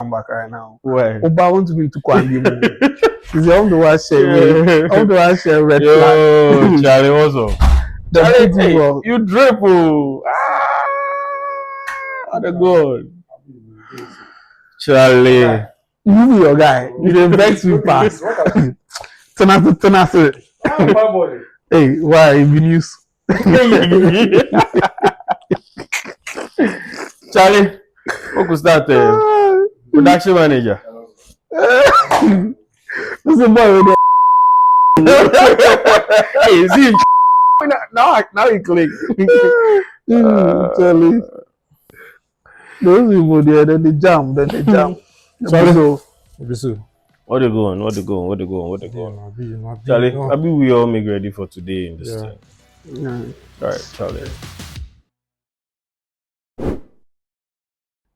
come back right now. Why? Oba wants me to Kwandi. He's the only one share red Yo, flag. Charlie, what's up? Charlie, hey, you drip, oh. The God. Charlie. You be your guy. You didn't vex me pass. Turn out. Hey, why? You news. Charlie, what could start production manager? Who's the boy with Hey, see, now he click. Charlie. Those people there, then they jam. So, what they going? Charlie, maybe we all make ready for today in this thing. Yeah. All right, Charlie.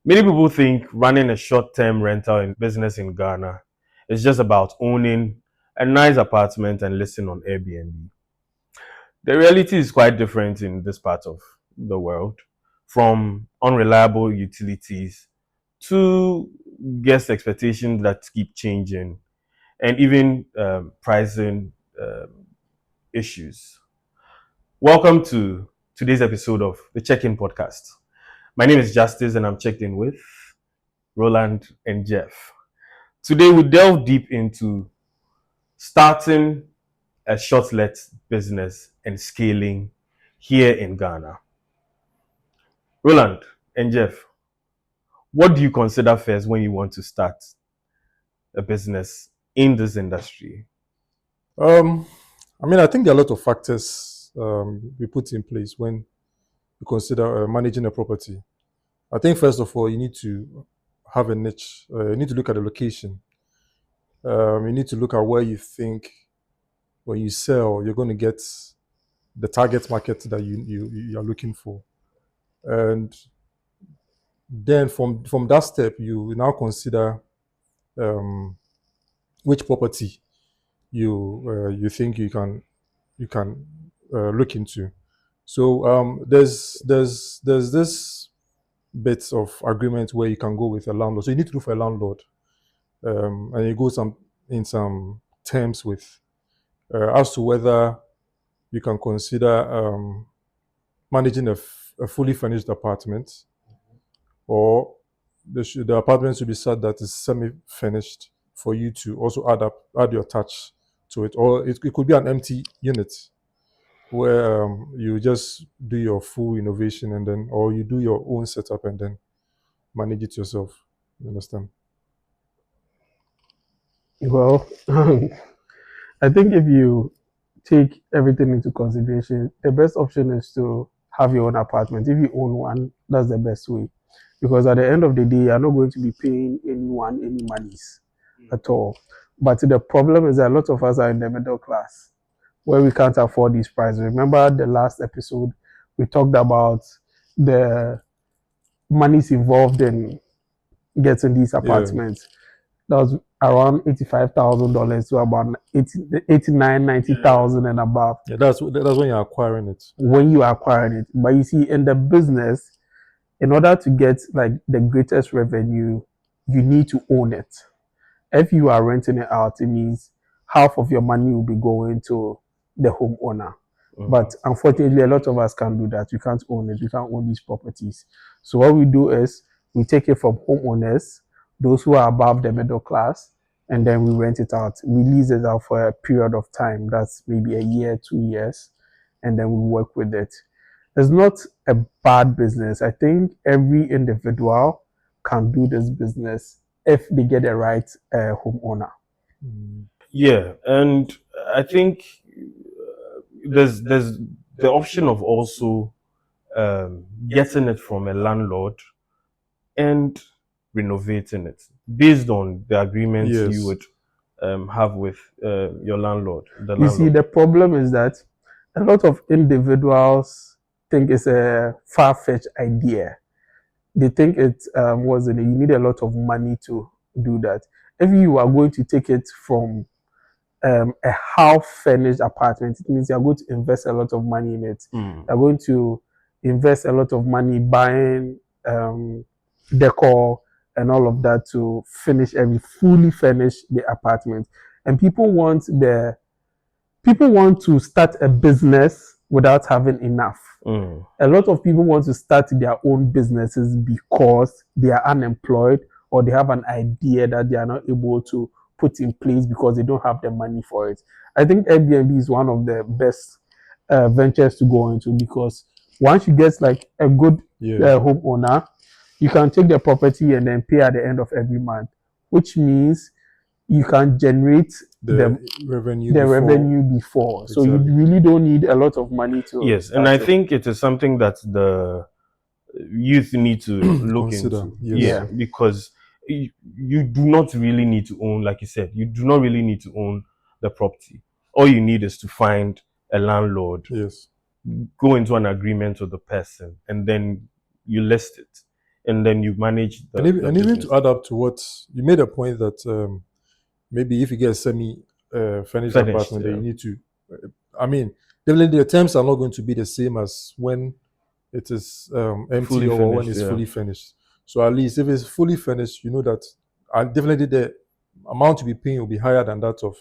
Many people think running a short-term rental business in Ghana is just about owning a nice apartment and listing on Airbnb. The reality is quite different in this part of the world, from unreliable utilities to guest expectations that keep changing, and even pricing issues. Welcome to today's episode of the Check-In Podcast. My name is Justice and I'm checked in with Roland and Jeff. Today we delve deep into starting a Shortlet business and scaling here in Ghana. Roland and Jeff, what do you consider first when you want to start a business in this industry? I think there are a lot of factors we put in place when you consider managing a property. I think first of all, you need to have a niche. You need to look at the location. You need to look at where you think when you sell, you're going to get the target market that you are looking for. And then from that step, you now consider which property you think you can look into. So there's this bits of agreement where you can go with a landlord. So you need to look for a landlord, and you go in some terms with as to whether you can consider managing a fully furnished apartment, or the apartment should be set that is semi-finished for you to also add your touch to it, or it could be an empty unit where you just do your full innovation and then, or you do your own setup and then manage it yourself. You understand? Well, I think if you take everything into consideration, the best option is to have your own apartment. If you own one, that's the best way. Because at the end of the day, you're not going to be paying anyone any monies at all. But the problem is that a lot of us are in the middle class where we can't afford these prices. Remember the last episode, we talked about the monies involved in getting these apartments. That was around $85,000 to about 89, 90,000 and above. Yeah, that's when you're acquiring it. When you are acquiring it. But you see, in the business, in order to get like the greatest revenue, you need to own it. If you are renting it out, it means half of your money will be going to the homeowner. Mm-hmm. But unfortunately, a lot of us can't do that. We can't own it. We can't own these properties. So what we do is we take it from homeowners, those who are above the middle class, and then we rent it out. We lease it out for a period of time. That's maybe a year, 2 years, and then we work with it. It's not a bad business. I think every individual can do this business if they get the right homeowner. Yeah, and I think there's the option of also getting it from a landlord and renovating it based on the agreements you would have with your landlord. See, the problem is that a lot of individuals think it's a far-fetched idea. They think you need a lot of money to do that. If you are going to take it from a half-furnished apartment, it means you're going to invest a lot of money in it. You're going to invest a lot of money buying decor, and all of that to fully furnish the apartment. And people want to start a business without having enough. A lot of people want to start their own businesses because they are unemployed or they have an idea that they are not able to put in place because they don't have the money for it. I think Airbnb is one of the best ventures to go into because once you get like a good homeowner, you can take the property and then pay at the end of every month, which means you can generate the revenue before. So Exactly. you really don't need a lot of money to. Yes, and I think it is something that the youth need to look Consider, into. yes. Yeah, because you do not really need to own, like you said, you do not really need to own the property. All you need is to find a landlord, Yes. go into an agreement with the person, and then you list it, and then you manage the And even business. to add up to what you made a point that maybe if you get a semi-furnished apartment, then you need to. I mean, definitely the terms are not going to be the same as when it is empty Fully or when finished, it's fully finished. So at least if it's fully finished, you know that definitely the amount to be paying will be higher than that of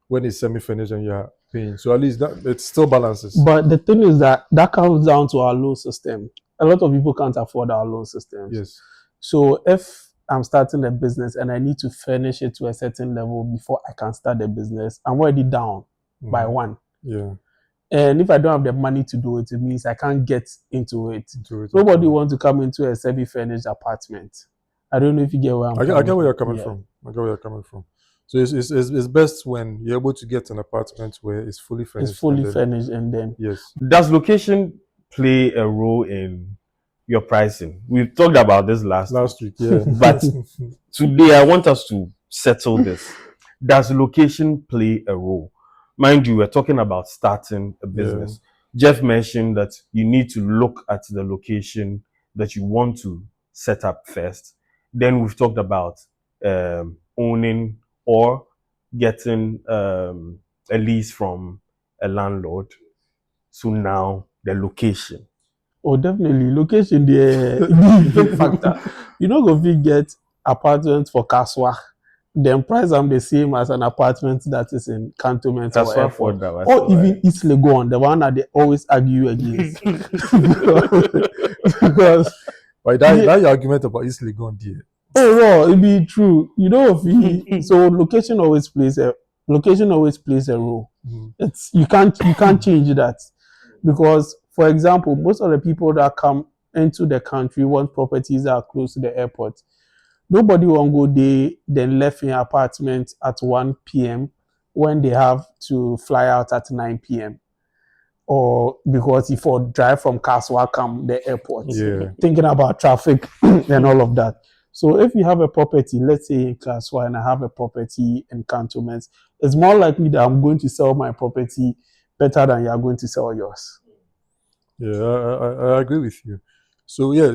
when it's semi-finished and you're paying. So at least that it still balances. But the thing is that comes down to our loan system. A lot of people can't afford our loan systems. Yes. So if I'm starting a business and I need to furnish it to a certain level before I can start the business, I'm already down by one. Yeah. And if I don't have the money to do it, it means I can't get into it. Nobody wants to come into a semi-furnished apartment. I don't know if you get where I get where you're coming from. I get where you're coming from. So it's best when you're able to get an apartment where it's fully finished. It's fully furnished, and then yes. Does location play a role in your pricing? We talked about this last week, yeah. But today I want us to settle this. Does location play a role? Mind you, we're talking about starting a business. Jeff mentioned that you need to look at the location that you want to set up first. Then we've talked about owning or getting a lease from a landlord. So now the location. Oh, definitely. Location the big factor. You know, go fit get apartment for Kaswa. Then price them the same as an apartment that is in Cantonment or airport. Or even East Legon, the one that they always argue against. because why that argument about East Legon there? Oh well, it be true. You know, so location always plays a role. It's you can't change that. Because, for example, most of the people that come into the country want properties that are close to the airport. Nobody won't go there, then left in an apartment at 1 p.m. when they have to fly out at 9 p.m. Or because if I drive from Kaswa come the airport, thinking about traffic and all of that. So if you have a property, let's say in Kaswa, and I have a property in Cantonment, it's more likely that I'm going to sell my property better than you are going to sell yours. Yeah, I agree with you. So yeah,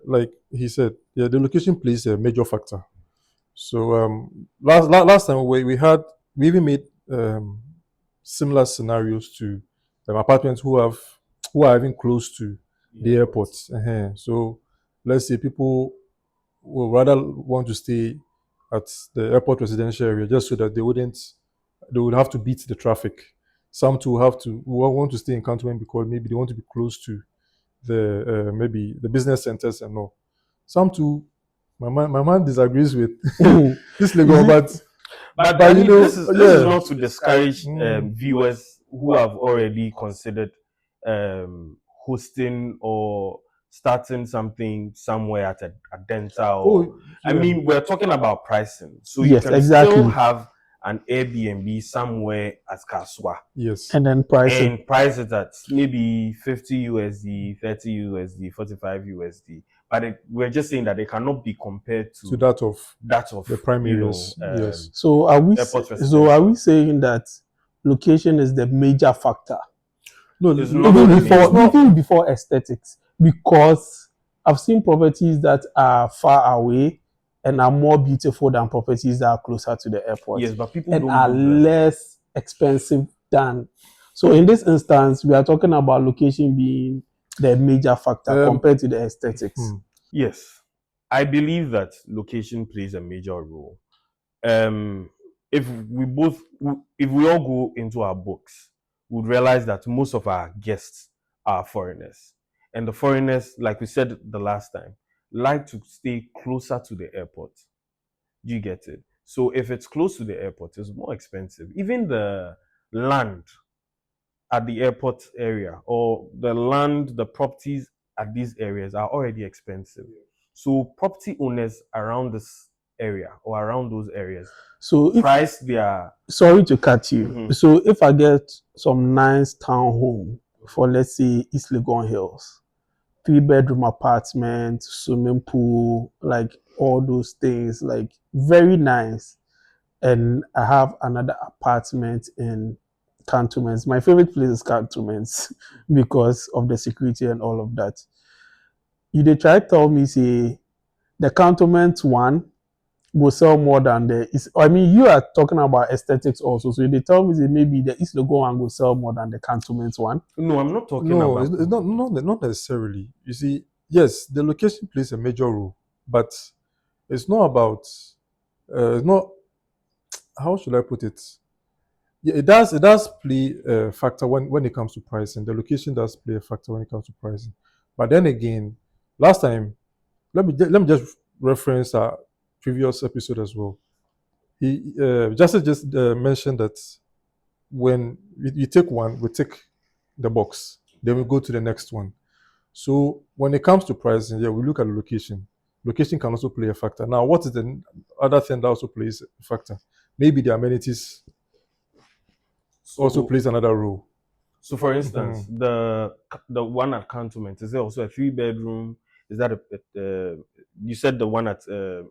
like he said, the location plays a major factor. So last time we even made similar scenarios to apartments who are even close to the airport. So let's say people will rather want to stay at the airport residential area just so that they would have to beat the traffic. Some too want to stay in Cantonment because maybe they want to be close to the maybe the business centers and all. Some too, my man disagrees with this Lego, but you know, this is not to discourage viewers who have already considered hosting or starting something somewhere at a dental. I mean, we're talking about pricing, so you can still have an Airbnb somewhere at Kaswa. Yes. And then price it at maybe 50 USD, 30 USD, 45 USD. But we're just saying that they cannot be compared to that of the primary. Yes. So are we saying that location is the major factor? No, it's even before aesthetics, because I've seen properties that are far away and are more beautiful than properties that are closer to the airport. Yes, but people and are less expensive than. So in this instance, we are talking about location being the major factor compared to the aesthetics. Yes. I believe that location plays a major role. If we all go into our books, we'd realize that most of our guests are foreigners. And the foreigners, like we said the last time, like to stay closer to the airport. Do you get it? So if it's close to the airport, it's more expensive. Even the land at the airport area or the properties at these areas are already expensive. So property owners around this area or around those areas So if price their sorry to cut you. Mhm. So if I get some nice townhome for let's say East Legon Hills, 3 bedroom apartment, swimming pool, like all those things, like very nice. And I have another apartment in Cantonments. My favorite place is Cantonments because of the security and all of that. You they try to tell me say the Cantonments one will sell more than I mean, you are talking about aesthetics also. So they tell me say maybe the East Legon one will sell more than the Cantonments one. No, I'm not talking No, about it's not necessarily. You see, yes, the location plays a major role, but it's not about. It's not. How should I put it? Yeah, it does play a factor when it comes to pricing. The location does play a factor when it comes to pricing. But then again, last time, let me just reference our previous episode as well. He just mentioned that when you take one, we take the box, then we go to the next one. So when it comes to pricing, yeah, we look at the location. Location can also play a factor. Now, what is the other thing that also plays a factor? Maybe the amenities also plays another role. So, for instance, the one at Cantonment, is there also a 3 bedroom? Is that you said the one at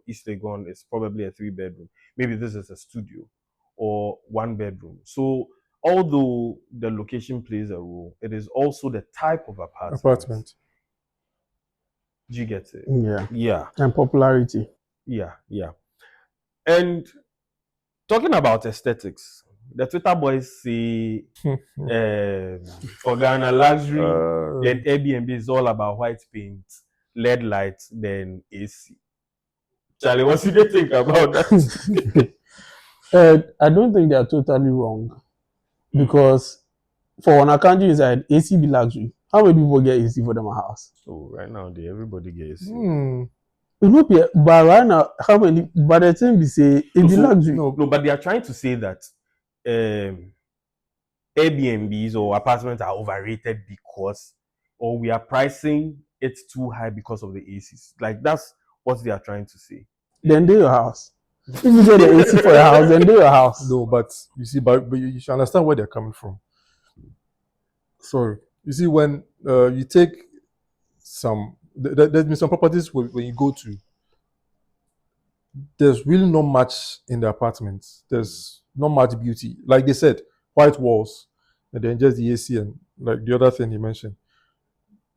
East Legon is probably a 3 bedroom. Maybe this is a studio or 1 bedroom. So, although the location plays a role, it is also the type of apartment. Do you get it? Yeah. Yeah, And popularity. yeah. And talking about aesthetics, the Twitter boys say for Ghana luxury, then Airbnb is all about white paint, LED lights, then AC. Charlie, what do you think about that? I don't think they are totally wrong because for an accounting side, AC be luxury. How many people get AC for them house? So right now, everybody gets. You know, but right now, how many? But the thing be say, it be luxury. No, but they are trying to say that Airbnbs or apartments are overrated because, or we are pricing it too high because of the ACs. Like that's what they are trying to say. Then do your house. If you get the AC for your house, then do your house. No, but you see, but you should understand where they're coming from. Sorry, you see, when you take there's been some properties when you go to, there's really not much in the apartments. There's not much beauty. Like they said, white walls, and then just the AC and like the other thing you mentioned.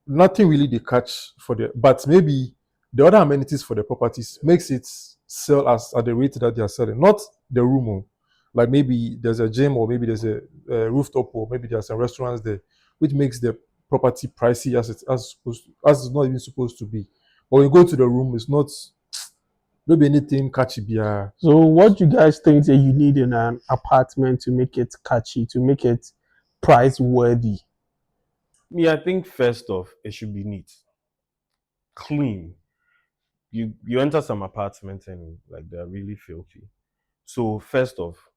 Nothing really they catch for the, but maybe the other amenities for the properties makes it sell as at the rate that they are selling, not the room. Like maybe there's a gym or maybe there's a rooftop or maybe there's some restaurants there, which makes the property pricey as it's not even supposed to be. But when you go to the room, it's not maybe anything catchy. So, what you guys think that you need in an apartment to make it catchy, to make it price worthy? Me, I think first off, it should be neat, clean. You enter some apartments and like they're really filthy. So first off,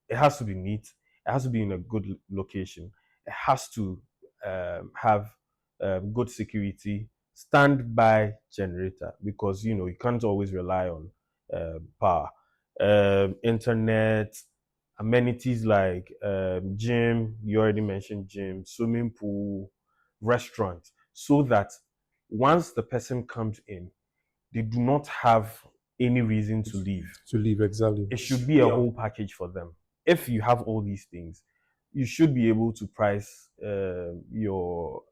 it has to be neat. It has to be in a good location. It has to have good security, standby generator because you can't always rely on power, internet, amenities like gym. You already mentioned gym, swimming pool, restaurant, so that once the person comes in, they do not have any reason to leave. To leave, exactly. It should be a whole package for them. If you have all these things, you should be able to price your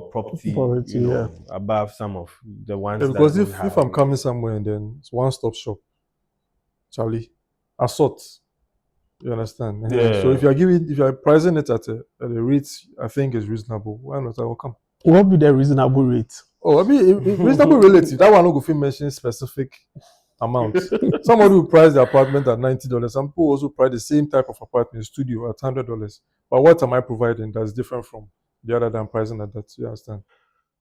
property, Yeah. above some of the ones Yeah, that because don't if have. I'm coming somewhere and then it's one stop shop, Charlie, assault. You understand? Yeah. So if you are pricing it at a rate I think is reasonable, why not? I will come. What would be the reasonable rate? Oh, I mean, reasonable relative. That one no go fit mention specific amounts. Somebody will price the apartment at $90. Some people also price the same type of apartment studio at $100. But what am I providing that's different from the other than pricing at that? You understand?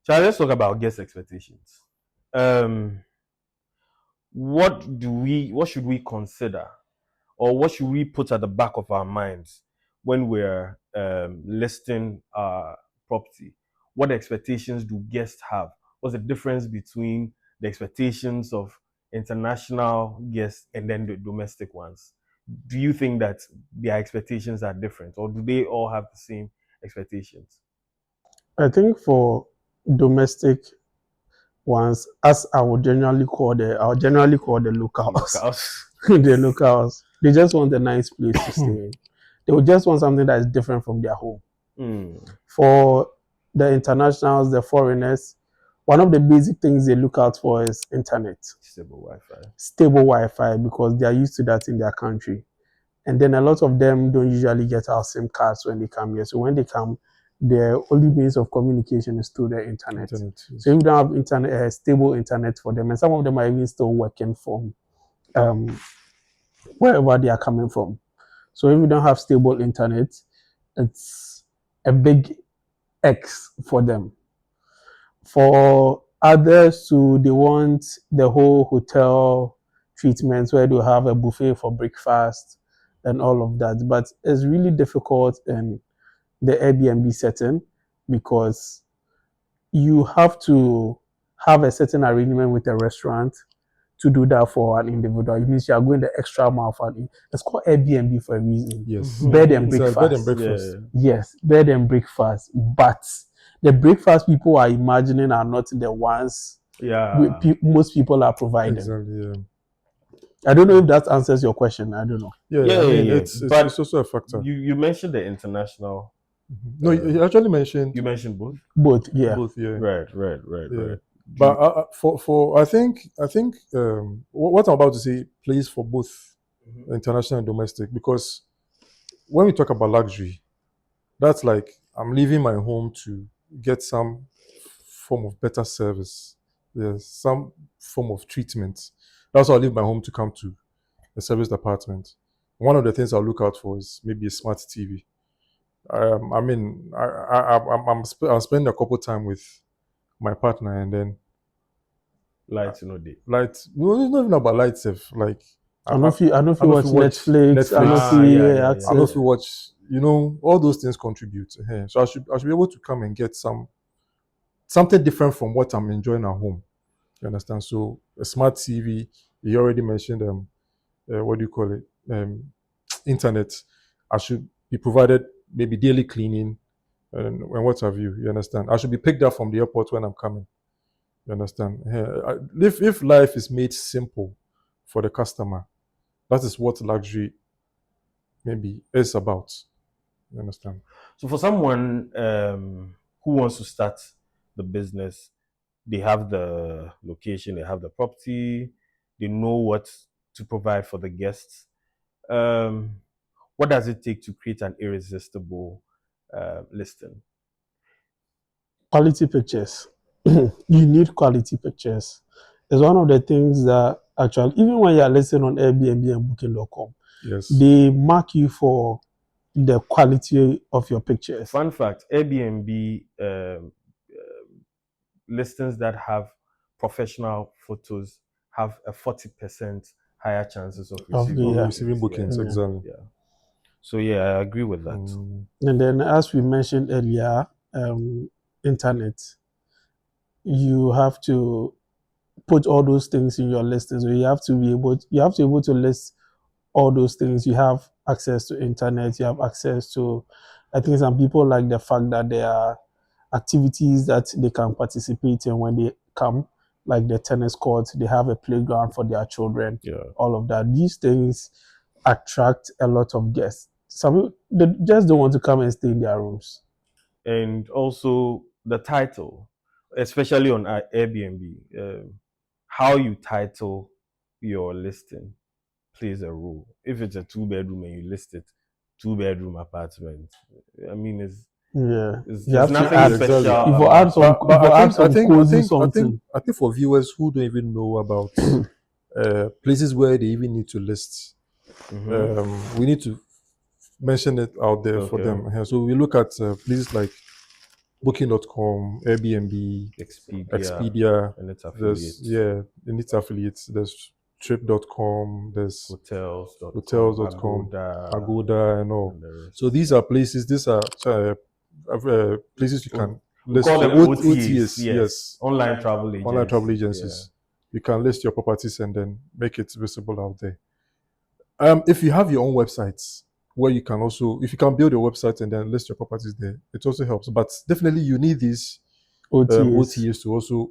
So let's talk about guest expectations. Um, what should we consider, or what should we put at the back of our minds when we're listing our property? What expectations do guests have? What's the difference between the expectations of international guests and then the domestic ones? Do you think that their expectations are different, or do they all have the same expectations? I think for domestic ones, as I would generally call the locals, Locals. the locals, they just want a nice place to stay in. They would just want something that is different from their home. For the internationals, the foreigners, one of the basic things they look out for is internet, Stable Wi-Fi. stable Wi-Fi, because they are used to that in their country. And then a lot of them don't usually get our SIM cards when they come here. So when they come, their only means of communication is through the internet. Yes. So if you don't have internet, stable internet for them, and some of them are even still working from wherever they are coming from. So if you don't have stable internet, it's a big X for them. For others too, they want the whole hotel treatment where they have a buffet for breakfast and all of that. But it's really difficult in the Airbnb setting because you have to have a certain arrangement with a restaurant to do that for an individual. It means you are going the extra mile for it. It's called Airbnb for a reason. Yes. Bed and It's breakfast. bed and breakfast. Yeah. Yes, bed and breakfast. But the breakfast people are imagining are not the ones most people are providing. Exactly. Yeah. I don't know if that answers your question. I don't know. Yeah. I mean, it's But also a factor. you mentioned the international. No, you actually mentioned You mentioned both. Both, yeah. both. Yeah. Right. Yeah. But for I think what I'm about to say plays for both international and domestic, because when we talk about luxury, that's like I'm leaving my home to get some form of better service, yes, some form of treatment. That's why I leave my home to come to a service department. One of the things I'll look out for is maybe a smart TV. I mean, I'm spending a couple time with my partner, and then Lights no day. light. No, it's not even about light safe. Like I don't know if you watch Netflix. I don't Netflix. see yeah. I don't know access. if you watch. You know, all those things contribute. So I should be able to come and get something different from what I'm enjoying at home. You understand? So a smart TV. You already mentioned what do you call it? Internet. I should be provided maybe daily cleaning and what have you. You understand? I should be picked up from the airport when I'm coming. You understand? If life is made simple for the customer, that is what luxury maybe is about. You understand? So for someone who wants to start the business, they have the location, they have the property, they know what to provide for the guests. What does it take to create an irresistible listing? Quality pictures. You need quality pictures. It's one of the things that actually, even when you are listing on Airbnb and Booking.com, Yes. they mark you for the quality of your pictures. Fun fact: Airbnb listings that have professional photos have a 40% higher chances of Receiving bookings. Yeah. Exactly. Yeah. So yeah, I agree with that. And then, as we mentioned earlier, internet. You have to put all those things in your listing. So you have to be able to list all those things. You have access to internet. You have access to. I think some people like the fact that there are activities that they can participate in when they come, like the tennis courts. They have a playground for their children. Yeah. All of that. These things attract a lot of guests. Some people, they just don't want to come and stay in their rooms. And also the title, especially on Airbnb, how you title your listing plays a role. If it's a 2-bedroom and you list it 2-bedroom apartment, I mean, Yeah, you There's have to nothing add. Yeah, exactly. special If you add about some, it. But if you I add think I some think I cozy think I think something, I think for viewers who don't even know about places where they even need to list, we need to mention it out there for Okay. them. So we look at places like Booking.com, Airbnb, Expedia Expedia. and its There's affiliates, in its affiliates. There's Trip.com. There's hotels.com, Hotels.com, Agoda, Agoda, and all. and the rest. So these are places. These are places you So can we list call your them OTAs, OTAs. yes, Yes, online travel online travel agencies. Yeah. agencies. You can list your properties and then make it visible out there. If you have your own websites where you can also, if you can build your website and then list your properties there, it also helps. But definitely you need these OTAs. OTAs to also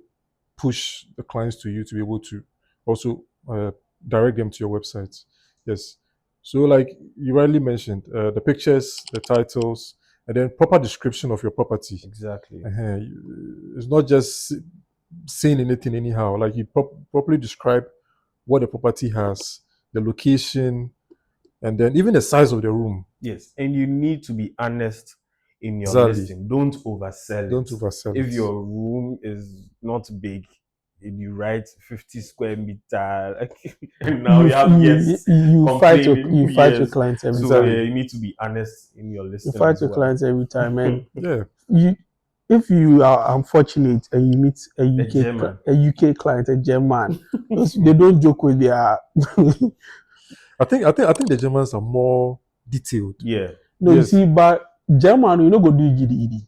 push the clients to you to be able to also direct them to your website. Yes. So, like you rightly mentioned, the pictures, the titles, and then proper description of your property. Exactly. It's not just saying anything anyhow. Like you properly describe what the property has, the location, and then even the size of the room. Yes, and you need to be honest in your Exactly. listing. Don't oversell Don't it. oversell If it. your room is not big, and you write 50 square meter, and now you have guests complaining. You fight your Yes, clients every so time. yeah, you need to be honest in your You listing fight as your well. clients every time, and Yeah. you, if you are unfortunate and you meet a German. UK client, a German, they don't joke with their. I think the Germans are more detailed. Yeah, No, you Yes. see, but German, you know, go do giddy giddy.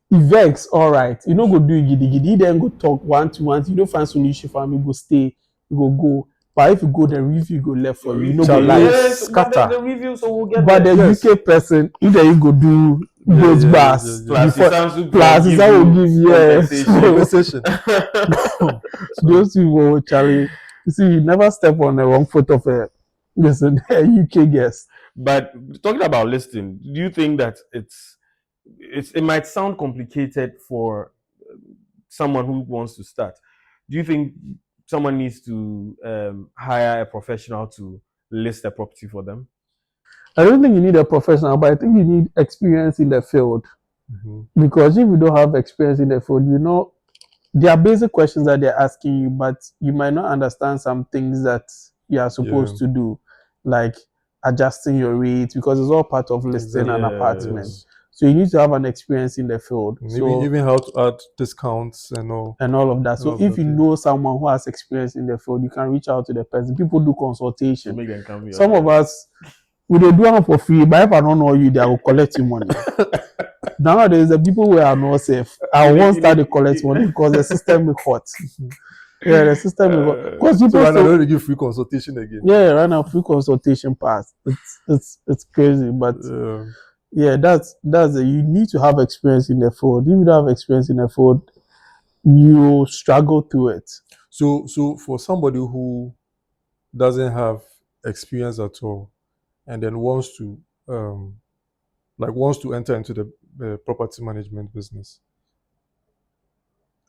He vex, all right. You know, go do giddy giddy. He then go talk one to one. You don't find solution for me, go stay, you go. But if you go, the review go left for you. You know, go Charlie, like. yes, but scatter. the review, so we'll get But the there. Yes. UK person, if they go do Yeah, those yeah, bars yeah, yeah. Plus, before, it sounds good. plus is that will give compensation. Compensation. So So those people, Charlie, you see, you never step on the wrong foot of a listen a UK guest. But talking about listing, do you think that it might sound complicated for someone who wants to start? Do you think someone needs to hire a professional to list a property for them? I don't think you need a professional, but I think you need experience in the field. Because if you don't have experience in the field, you know there are basic questions that they're asking you, but you might not understand some things that you are supposed to do, like adjusting your rate, because it's all part of listing exactly. an Yeah. apartment. Yes. So you need to have an experience in the field. So Even how to add discounts and all. and all of that. All So of if that, you yeah. know someone who has experience in the field, you can reach out to the person. People do So consultation. make them come Some of here. us we dey do them for free, but if I don't know you, they will collect you money. Nowadays, the people who are not safe, I won't start to collect money because the system is hot. Yeah, the system is hot. Because So people right now, still, they don't give free consultation again. yeah, right now free consultation pass. It's crazy, but yeah, that's it. You need to have experience in the field. If you don't have experience in the field, you struggle through it. So for somebody who doesn't have experience at all and then wants to enter into the property management business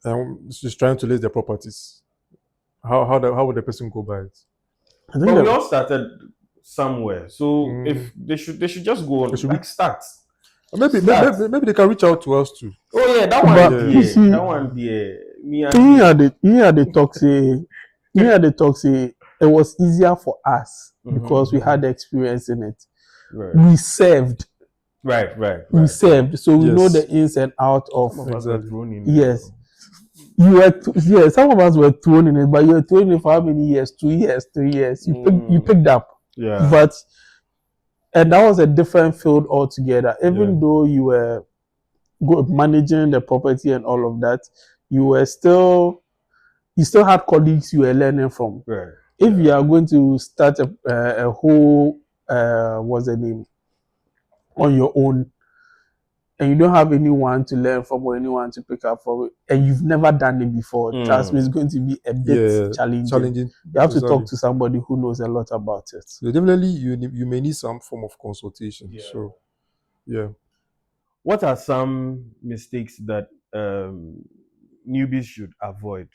and just trying to list their properties, how would the person go by it? I think But we that all started somewhere, so if Mm. they should just go It on should be, like start. maybe they can reach out to us too. Oh yeah, that one but you Yeah. see, that one there. Me and you had the talk say, you had the talk say it was easier for us because we had the experience in it. right, We served, we served, so we know Yes. the ins and out of. Some of us were Exactly. thrown in Yes, you were. Yeah, some of us were thrown in it, but you were thrown in it for how many years? 2 years, 3 years. You picked up, there. Yeah. but and that was a different field altogether. Even though you were managing the property and all of that, you still had colleagues you were learning from. Right. If you are going to start a whole what's the name on your own, and you don't have anyone to learn from or anyone to pick up from, and you've never done it before, trust me, it's going to be a bit challenging. You have to talk to somebody who knows a lot about it. So definitely, you may need some form of consultation. Yeah. So yeah. What are some mistakes that newbies should avoid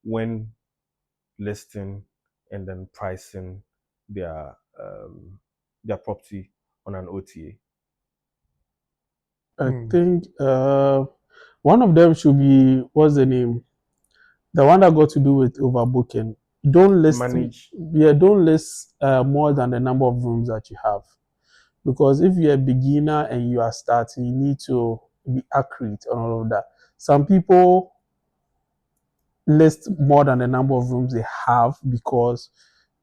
when listing and then pricing their property on an OTA? I think one of them should be, what's the name? The one that got to do with overbooking. Don't list, Manage. yeah, don't list more than the number of rooms that you have. Because if you're a beginner and you are starting, you need to be accurate on all of that. Some people list more than the number of rooms they have because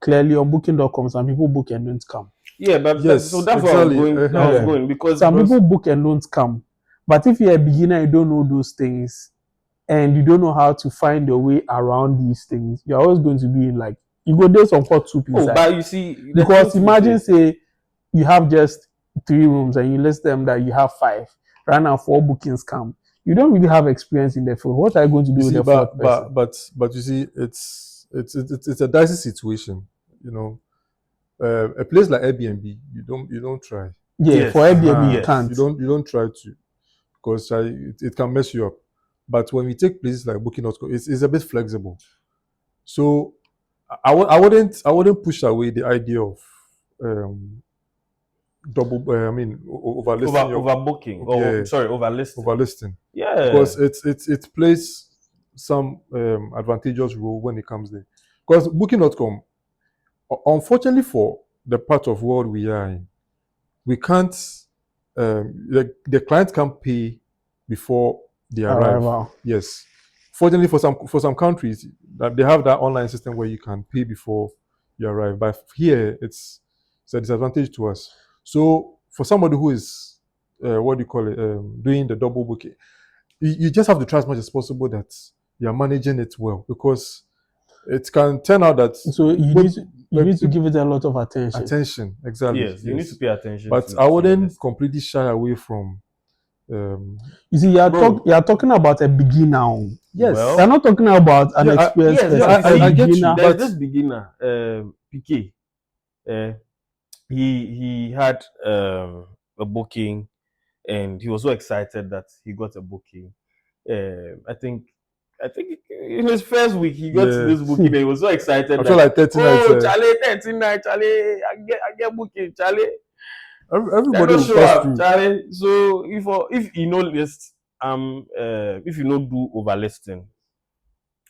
clearly on booking.com, some people book and don't come. Yeah, but Yes, so that's where I was exactly. going. I was going because Some people book and don't come. But if you're a beginner, you don't know those things, and you don't know how to find your way around these things, you're always going to be in like, you go there some hot soup inside. but you see, Because imagine say you have just 3 rooms and you list them that you have 5. Right now 4 bookings come. You don't really have experience in the field. What are you going to do You with see, the fourth person? but you see, it's a dicey situation. You know, a place like Airbnb, you don't try. Yeah, Yes. for Airbnb you Yes. can't. You don't try to, because it can mess you up. But when we take places like Booking.com, it's a bit flexible. So I wouldn't push away the idea of overlisting overbooking. Overlisting. overlisting, Yeah. because it plays some advantageous role when it comes there. Because Booking.com, unfortunately for the part of world we are in, we can't the client can't pay before they arrive. Arrival. Yes. Fortunately for some countries, that they have that online system where you can pay before you arrive. But here it's a disadvantage to us. So for somebody who is what do you call it, doing the double booking, you just have to try as much as possible that you're managing it well, because it can turn out that So you need to give it a lot of attention. exactly. Yes, you need to pay attention. But to I wouldn't your list. completely shy away from You see, you are talking about a beginner. yes. Well, You're not talking about an Yeah, experienced yes, person. yes, I get you, Beginner. There's but this beginner, PK. He had a booking, and he was so excited that he got a booking. I think in his first week he got Yeah. this booking, and he was so excited I feel that like 30 nights. Charlie, 13 night, Charlie, I get booking, Charlie. Everybody They will don't show pass up, through. Charlie. So if you know list, if you know do overlisting,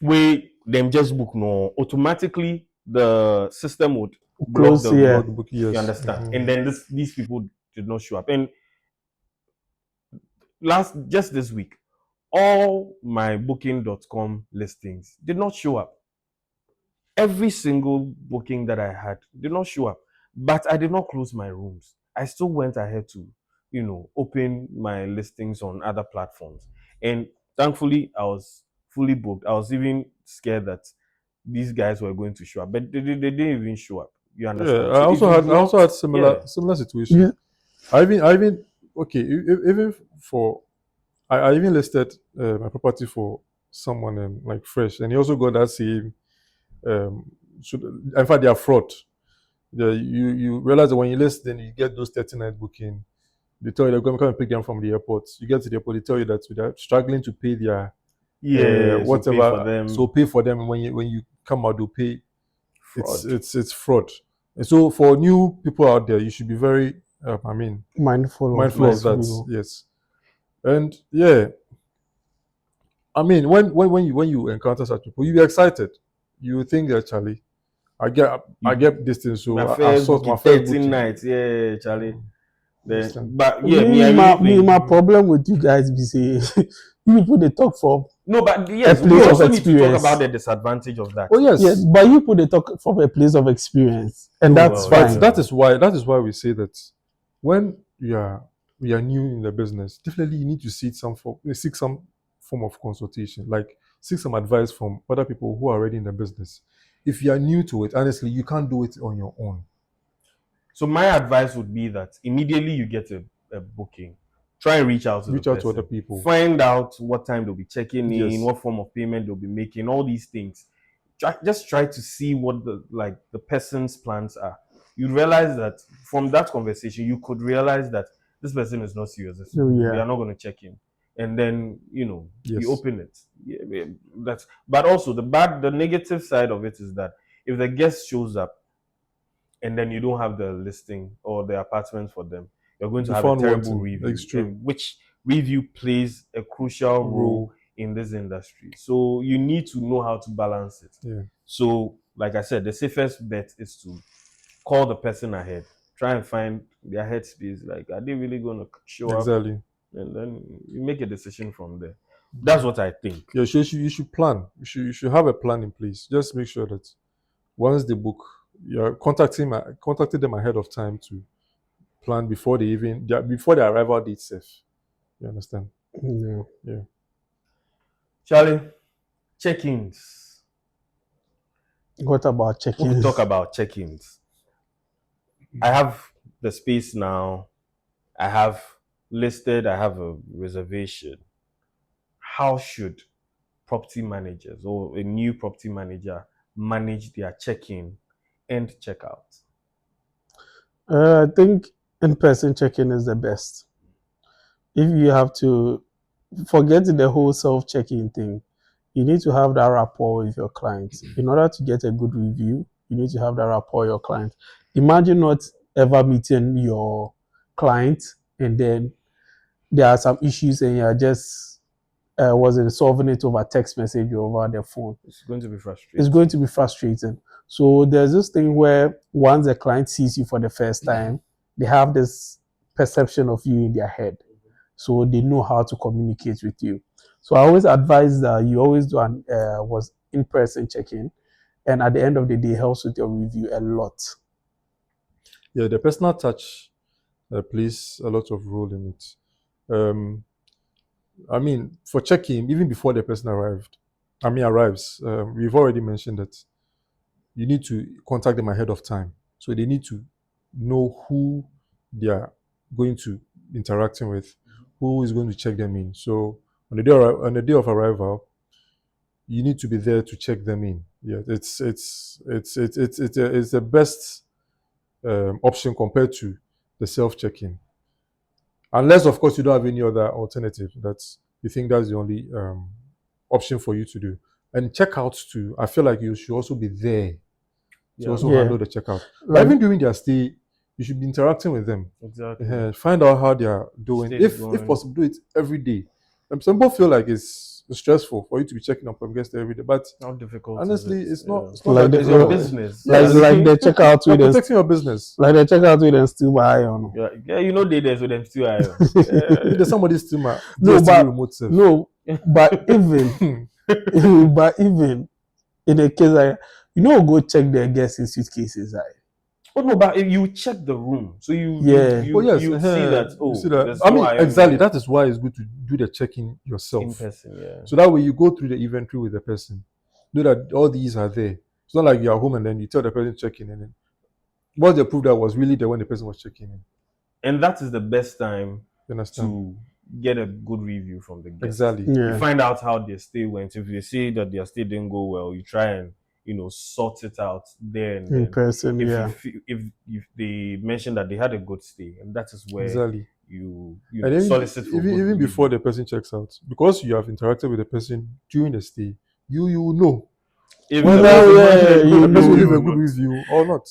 we them just book no automatically the system would block Close the here. Block the book, yes. you understand? Mhm. And then these people did not show up. And just this week, all my booking.com listings did not show up. Every single booking that I had did not show up. But I did not close my rooms. I still went ahead to, open my listings on other platforms. And thankfully, I was fully booked. I was even scared that these guys were going to show up, but they didn't even show up. You understand? Yeah, I also had similar situation. You- I even okay, even for I even listed my property for someone like fresh, and he also got that same. Should In fact, they are fraud. You realize that when you list, then you get those 30 night booking. They tell you they're going to come and pick them from the airport. You get to the airport, they tell you that they're struggling to pay their whatever. So pay for them. So pay for them, and when you come out, they'll pay. Fraud. It's fraud. And so for new people out there, you should be very mindful of that. people. Yes. And yeah, when you encounter such people, you be excited. You think that Charlie, I get this thing, so my I first sort my booking, first 13 booking. nights, yeah, Charlie. Understand. But yeah, me, I really think my problem with you guys be say you people they talk from no, but yes, place we of also need to talk experience. about the disadvantage of that. Oh yes, yes, but you put they talk from a place of experience, and that's well, fine. but that is why we say that when we are new in the business, definitely you need to seek some form of consultation, like seek some advice from other people who are already in the business. If you are new to it, honestly, you can't do it on your own. So my advice would be that immediately you get a booking, try and reach out to other people. Find out what time they'll be checking in, Yes. what form of payment they'll be making, all these things. Just try to see what the person's plans are. You realize that from that conversation, you could realize that this person is not serious. Oh, yeah. We are not going to check in, and then Yes. you open it. Yeah, but also the negative side of it is that if the guest shows up and then you don't have the listing or the apartment for them, you're going to You have a found terrible wanting. review, It's true. which review plays a crucial role Role. in this industry. So you need to know how to balance it. Yeah. So, like I said, the safest bet is to call the person ahead. Try and find their headspace. Like, are they really going to show up? Exactly. And then you make a decision from there. That's what I think. Yeah, you should plan. You should have a plan in place. Just make sure that once the book, you're contacting them ahead of time to plan before before the arrival date safe. You understand? Yeah. Yeah. Charlie, check-ins. What about We'll check-ins? talk about check-ins. I have the space now. I have listed. I have a reservation. How should property managers or a new property manager manage their check-in and check-out? I think in-person check-in is the best. If you have to forget the whole self-check-in thing, you need to have that rapport with your clients. In order to get a good review, you need to have that rapport with your client. Imagine not ever meeting your client and then there are some issues and you're just solving it over text message or over the phone. It's going to be frustrating. It's going to be frustrating. So there's this thing where once the client sees you for the first time, they have this perception of you in their head. So they know how to communicate with you. So I always advise that you always do an in-person check-in, and at the end of the day, helps with your review a lot. Yeah, the personal touch plays a lot of role in it. I mean, for check-in, even before the person arrives, we've already mentioned that you need to contact them ahead of time. So they need to know who they are going to be interacting with, who is going to check them in. So on the day of arrival, you need to be there to check them in. Yeah, it's the best option compared to the self-check-in. Unless, of course, you don't have any other alternative. You think that's the only option for you to do. And checkouts too. I feel like you should also be there to also handle the checkout. But even during their stay, you should be interacting with them. Exactly. Find out how they are doing. If possible, do it every day. Some people feel like it's stressful for you to be checking up on guests every day, but how difficult honestly, is it? it's not. It's Like not the- that It's your difficult. business. Like the checkout You're with protecting your business. like the checkout with them still buy on. Yeah, you know they there, so them still are. If there's somebody still my No, DSTV but remote self. no, but even but even in a case like go check their guests in suitcases, right? Oh no, but if you check the room, so you Yeah. Oh yes, you see that. Oh, you see that. there's I no mean, iron exactly. there That is why it's good to do the checking yourself. in person. Yeah. So that way you go through the inventory with the person. Know that all these are there. It's not like you're home and then you tell the person checking in. And what they proved that was really there when the person was checking in. And that is the best time You understand? to get a good review from the guest. Exactly. Yeah. You find out how their stay went. If they say that their stay didn't go well, you try and sort it out there and In then. person, If yeah. if they mention that they had a good stay, and that is where Exactly. you And then solicit for good even before review. the person checks out, because you have interacted with the person during the stay, you know If whether the person- the person will you leave a know good not. review or not.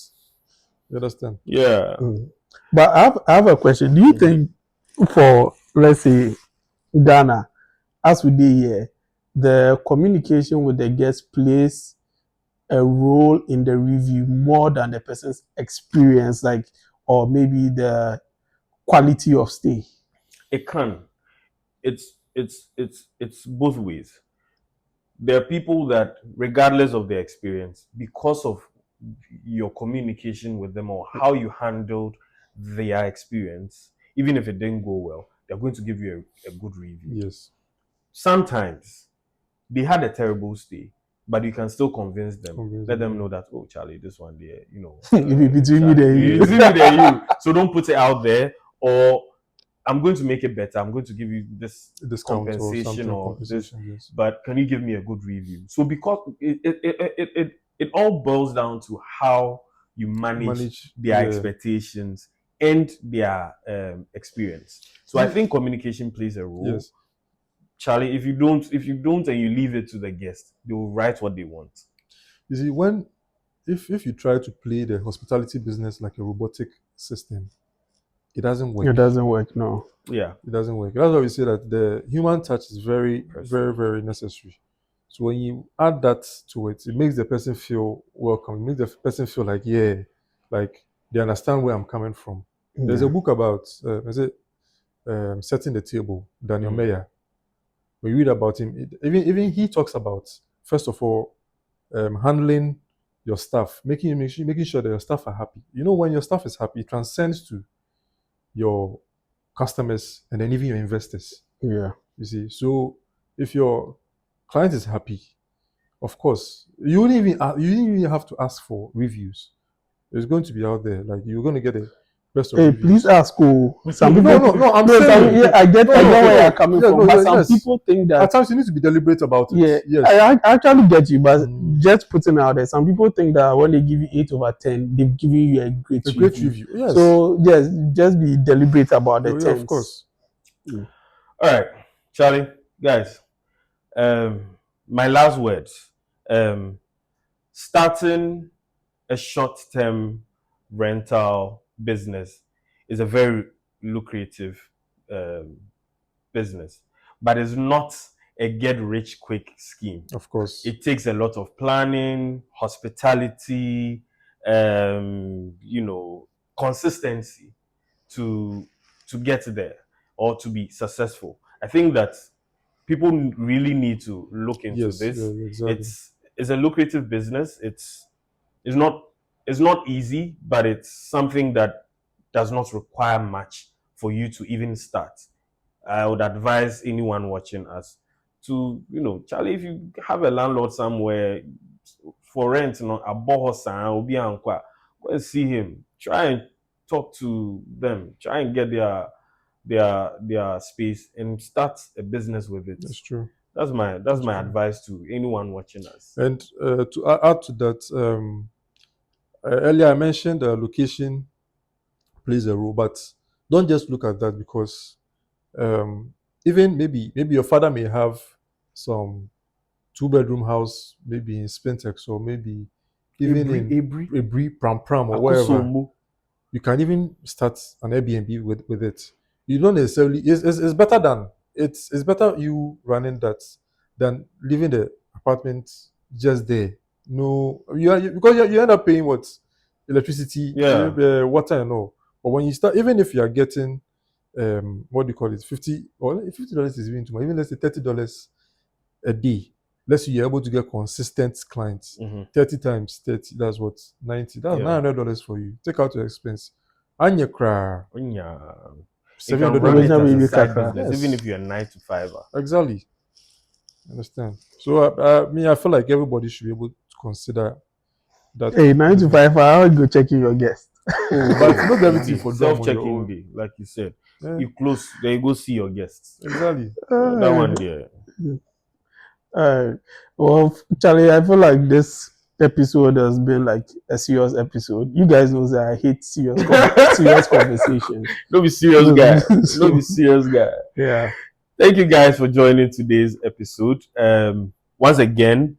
You understand? Yeah. But I have a question. Do you think for, let's say, Ghana, as we did here, the communication with the guest plays a role in the review more than the person's experience, like, or maybe the quality of stay? It can. It's both ways. There are people that, regardless of their experience, because of your communication with them or how you handled their experience, even if it didn't go well, they're going to give you a good review. Yes. Sometimes they had a terrible stay, but you can still convince them. Convince Let them them. know that, oh, Charlie, this one there, If it between me, Charlie, then you. between me, then you. So don't put it out there, or I'm going to make it better. I'm going to give you this Discount compensation or this, compensation. Yes. but can you give me a good review? So because it all boils down to how you manage their yeah. expectations and their experience. So I think communication plays a role. Yes. Charlie, if you don't and you leave it to the guest, they will write what they want. You see, if you try to play the hospitality business like a robotic system, it doesn't work. It doesn't work. No. Yeah. It doesn't work. That's why we say that the human touch is very, very, very necessary. So when you add that to it, it makes the person feel welcome. It makes the person feel like, yeah, like they understand where I'm coming from. There's a book about, is it Setting the Table, Daniel Mayer. When you read about him, even he talks about, first of all, handling your staff, making sure that your staff are happy. You know, when your staff is happy, it transcends to your customers and then even your investors. Yeah. You see, so if your client is happy, of course, you wouldn't even have to ask for reviews. It's going to be out there. Like you're going to get a best of Hey, reviews. please ask. Some people. No. I'm saying. Yeah, I get where you're coming from. But some yes. people think that At times you need to be deliberate about it. Yeah, Yes. I actually get you, but just putting it out there, some people think that when they give you 8/10, they've given you a great review. Yes. So yes, just be deliberate about the terms. Of course. All right, Charlie, guys. My last words. Starting a short-term rental business is a very lucrative business, but it's not a get-rich-quick scheme. Of course. It takes a lot of planning, hospitality, consistency to get there or to be successful. I think that people really need to look into this. Yeah, exactly. It's a lucrative business. It's not easy, but it's something that does not require much for you to even start. I would advise anyone watching us to, Charlie, if you have a landlord somewhere for rent, a boss will be on, go and see him. Try and talk to them. Try and get their space and start a business with it. That's true. That's my advice to anyone watching us. And to add to that, earlier I mentioned the location plays a role, but don't just look at that, because even maybe your father may have some 2-bedroom house, maybe in Spintex, or maybe even in Ebri, Pram, or wherever. You can even start an Airbnb with it. You don't necessarily. It's better than it's better you running that than leaving the apartment just there. No, because you end up paying what, electricity, water, and all. But when you start, even if you are getting what do you call it, $50 is even too much. Even let's say $30 a day. Let's say you're able to get consistent clients. 30 times 30, that's what, 90. That's $900 for you. Take out your expense. And you cry. You can run it as a side business, even if you're a 9 to 5. Exactly. Understand? So I feel like everybody should be able to consider that. Hey, 9 to 5, I'll go checking your guest. But not everything for self-checking day, like you said. Yeah. You close, then you go see your guests. Exactly. That one there. Well, Charlie, I feel like this episode has been like a serious episode. You guys know that I hate serious conversations. Don't be serious, guy. Don't be serious, guy. Yeah. Thank you guys for joining today's episode. Once again,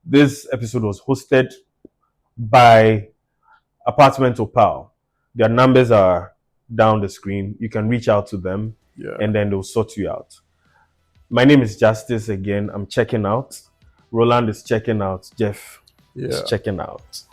this episode was hosted by Apartment Opal. Their numbers are down the screen. You can reach out to them, and then they'll sort you out. My name is Justice again. I'm checking out. Roland is checking out. Jeff is checking out.